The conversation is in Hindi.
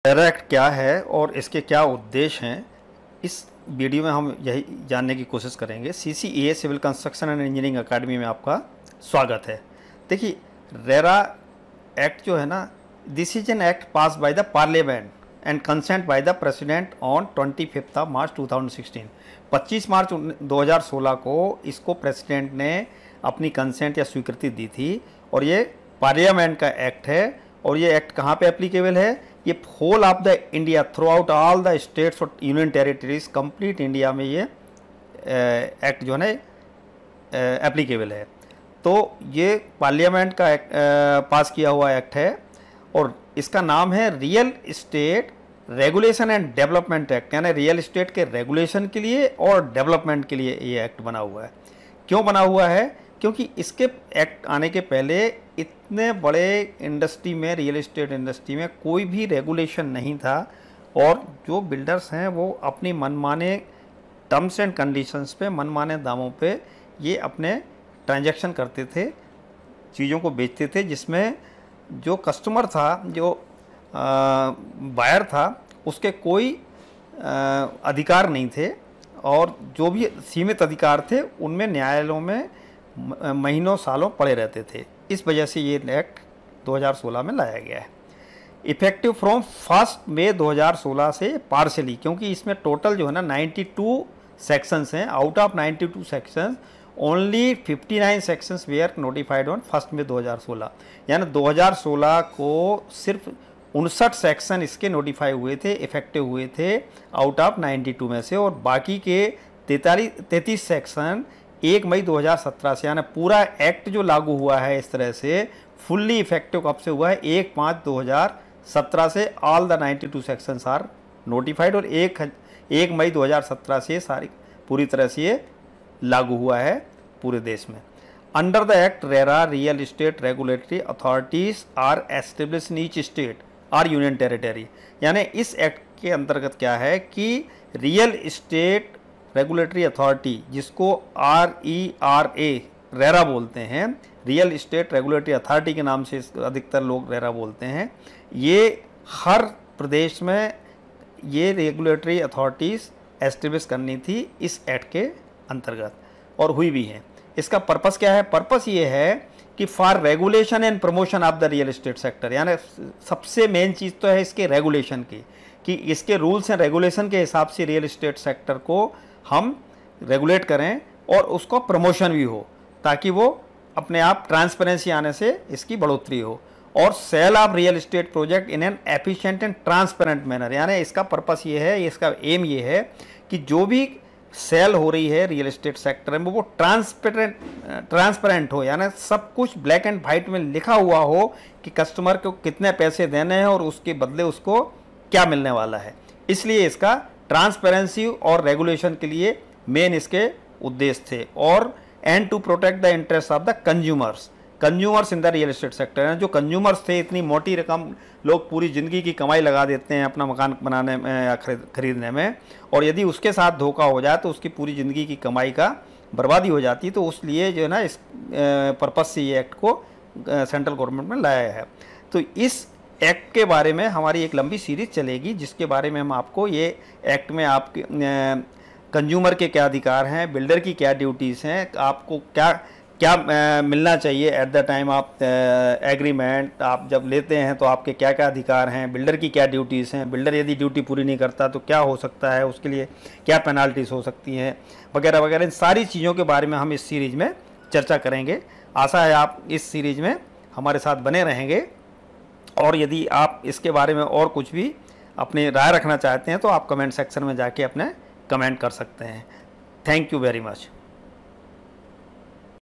रेरा एक्ट क्या है और इसके क्या उद्देश्य हैं, इस वीडियो में हम यही जानने की कोशिश करेंगे। CCEA civil construction and engineering academy में आपका स्वागत है। देखिए, रेरा एक्ट जो है ना, this is an act pass by the parliament and consent by the president on 25 मार्च 2016। 25 मार्च 2016 को इसको प्रेसिडेंट ने अपनी कंसेंट या स्वीकृति दी थी और ये पार्लियामेंट का एक्ट है। और ये एक्ट कहाँ पे एप्लीकेबल है? ये whole of the India, throughout all the states और यूनियन टेरिटरीज, कंप्लीट इंडिया में ये एक्ट जो है एप्लीकेबल है। तो ये पार्लियामेंट का पास किया हुआ एक्ट है और इसका नाम है real estate regulation and development act, यानी रियल इस्टेट के रेगुलेशन के लिए और डेवलपमेंट के लिए ये एक्ट बना हुआ है। क्यों बना हुआ है? क्योंकि इसके एक्ट आने के पहले इतने बड़े इंडस्ट्री में, रियल इस्टेट इंडस्ट्री में कोई भी रेगुलेशन नहीं था और जो बिल्डर्स हैं वो अपनी मनमाने टर्म्स एंड कंडीशंस पे, मनमाने दामों पे ये अपने ट्रांजैक्शन करते थे, चीज़ों को बेचते थे, जिसमें जो कस्टमर था, जो बायर था, उसके कोई अधिकार नहीं थे और जो भी सीमित अधिकार थे उनमें न्यायालयों में महीनों सालों पड़े रहते थे। इस वजह से ये एक्ट 2016 में लाया गया है। इफेक्टिव फ्रॉम 1 मई 2016 से पार्शली, क्योंकि इसमें टोटल जो है ना 92 सेक्शंस हैं। Out of 92 sections only 59 sections where notified on 1 May 2016, यानी 2016 को सिर्फ 59 सेक्शन इसके नोटिफाई हुए थे, इफेक्टिव हुए थे आउट ऑफ 92 में से, और बाकी के 33 सेक्शन 1 मई 2017 से, यानी पूरा एक्ट जो लागू हुआ है इस तरह से फुल्ली इफेक्टिव कब से हुआ है? 1/5/2017 से all the 92 sections are notified और 1 मई 2017 से सारी पूरी तरह से ये लागू हुआ है पूरे देश में। Under the act, RERA real estate regulatory authorities are establish in each state और यूनियन टेरिटरी, यानी इस एक्ट के अंतर्गत क्या है कि रियल इस्टेट रेगुलेटरी अथॉरिटी, जिसको RERA रेरा बोलते हैं, रियल इस्टेट रेगुलेटरी अथॉरिटी के नाम से अधिकतर लोग रेरा बोलते हैं, ये हर प्रदेश में ये रेगुलेटरी अथॉरिटीज़ एस्टेब्लिश करनी थी इस एक्ट के अंतर्गत, और हुई भी हैं। इसका पर्पस क्या है? पर्पस ये है कि for regulation and promotion of the real estate sector, यानी सबसे मेन चीज़ तो है इसके रेगुलेशन की, कि इसके रूल्स एंड रेगुलेशन के हिसाब से रियल इस्टेट सेक्टर को हम रेगुलेट करें और उसको प्रमोशन भी हो, ताकि वो अपने आप ट्रांसपेरेंसी आने से इसकी बढ़ोतरी हो। और sale of real estate project in an efficient and transparent manner, यानी इसका पर्पस ये है, इसका एम ये है कि जो भी सेल हो रही है रियल इस्टेट सेक्टर में वो ट्रांसपेरेंट हो, यानी सब कुछ ब्लैक एंड वाइट में लिखा हुआ हो कि कस्टमर को कितने पैसे देने हैं और उसके बदले उसको क्या मिलने वाला है। इसलिए इसका ट्रांसपेरेंसी और रेगुलेशन के लिए मेन इसके उद्देश्य थे। और and to protect the interest of the consumers in the real estate sector, जो कंज्यूमर्स थे, इतनी मोटी रकम लोग पूरी ज़िंदगी की कमाई लगा देते हैं अपना मकान बनाने में या खरीदने में, और यदि उसके साथ धोखा हो जाए तो उसकी पूरी ज़िंदगी की कमाई का बर्बादी हो जाती है। तो उसलिए जो है ना, इस पर्पस से ये एक्ट को सेंट्रल गवर्नमेंट में लाया है। तो इस एक्ट के बारे में हमारी एक लंबी सीरीज़ चलेगी, जिसके बारे में हम आपको ये एक्ट में आपके कंज्यूमर के क्या अधिकार हैं, बिल्डर की क्या ड्यूटीज़ हैं, आपको क्या क्या मिलना चाहिए at the time of agreement, आप जब लेते हैं तो आपके क्या क्या अधिकार हैं, बिल्डर की क्या ड्यूटीज़ हैं, बिल्डर यदि ड्यूटी पूरी नहीं करता तो क्या हो सकता है, उसके लिए क्या पेनाल्टीज़ हो सकती हैं, वगैरह वगैरह। इन सारी चीज़ों के बारे में हम इस सीरीज़ में चर्चा करेंगे। आशा है आप इस सीरीज़ में हमारे साथ बने रहेंगे, और यदि आप इसके बारे में और कुछ भी अपनी राय रखना चाहते हैं तो आप कमेंट सेक्शन में जाके अपने कमेंट कर सकते हैं। Thank you very much.